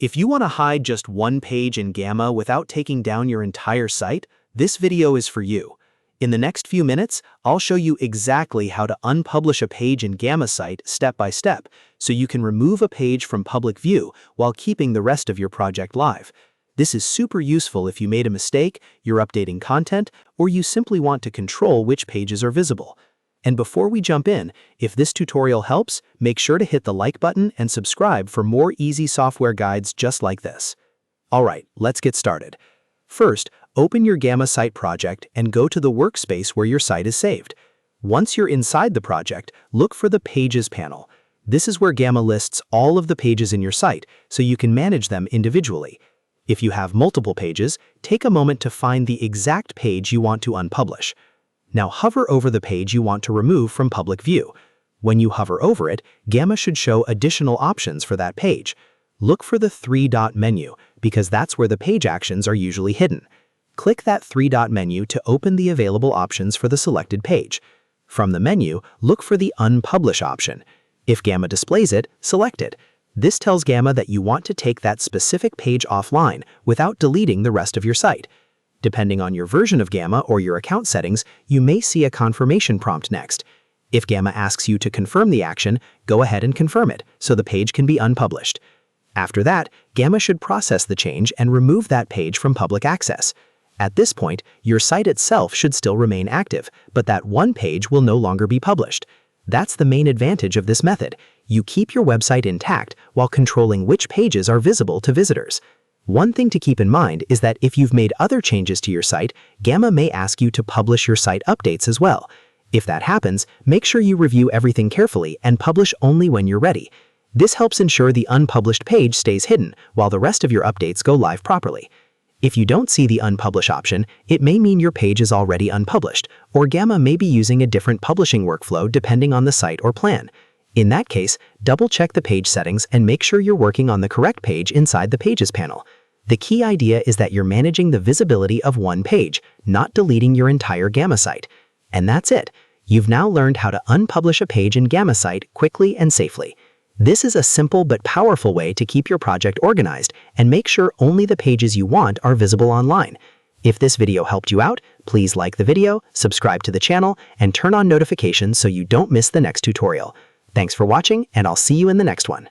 If you want to hide just one page in Gamma without taking down your entire site, this video is for you. In the next few minutes, I'll show you exactly how to unpublish a page in Gamma site step by step, so you can remove a page from public view while keeping the rest of your project live. This is super useful if you made a mistake, you're updating content, or you simply want to control which pages are visible. And before we jump in, if this tutorial helps, make sure to hit the like button and subscribe for more easy software guides just like this. Alright, let's get started. First, open your Gamma site project and go to the workspace where your site is saved. Once you're inside the project, look for the Pages panel. This is where Gamma lists all of the pages in your site, so you can manage them individually. If you have multiple pages, take a moment to find the exact page you want to unpublish. Now hover over the page you want to remove from public view. When you hover over it, Gamma should show additional options for that page. Look for the three-dot menu, because that's where the page actions are usually hidden. Click that three-dot menu to open the available options for the selected page. From the menu, look for the Unpublish option. If Gamma displays it, select it. This tells Gamma that you want to take that specific page offline without deleting the rest of your site. Depending on your version of Gamma or your account settings, you may see a confirmation prompt next. If Gamma asks you to confirm the action, go ahead and confirm it, so the page can be unpublished. After that, Gamma should process the change and remove that page from public access. At this point, your site itself should still remain active, but that one page will no longer be published. That's the main advantage of this method. You keep your website intact while controlling which pages are visible to visitors. One thing to keep in mind is that if you've made other changes to your site, Gamma may ask you to publish your site updates as well. If that happens, make sure you review everything carefully and publish only when you're ready. This helps ensure the unpublished page stays hidden while the rest of your updates go live properly. If you don't see the Unpublish option, it may mean your page is already unpublished, or Gamma may be using a different publishing workflow depending on the site or plan. In that case, double-check the page settings and make sure you're working on the correct page inside the Pages panel. The key idea is that you're managing the visibility of one page, not deleting your entire Gamma site. And that's it. You've now learned how to unpublish a page in Gamma site quickly and safely. This is a simple but powerful way to keep your project organized and make sure only the pages you want are visible online. If this video helped you out, please like the video, subscribe to the channel, and turn on notifications so you don't miss the next tutorial. Thanks for watching, and I'll see you in the next one.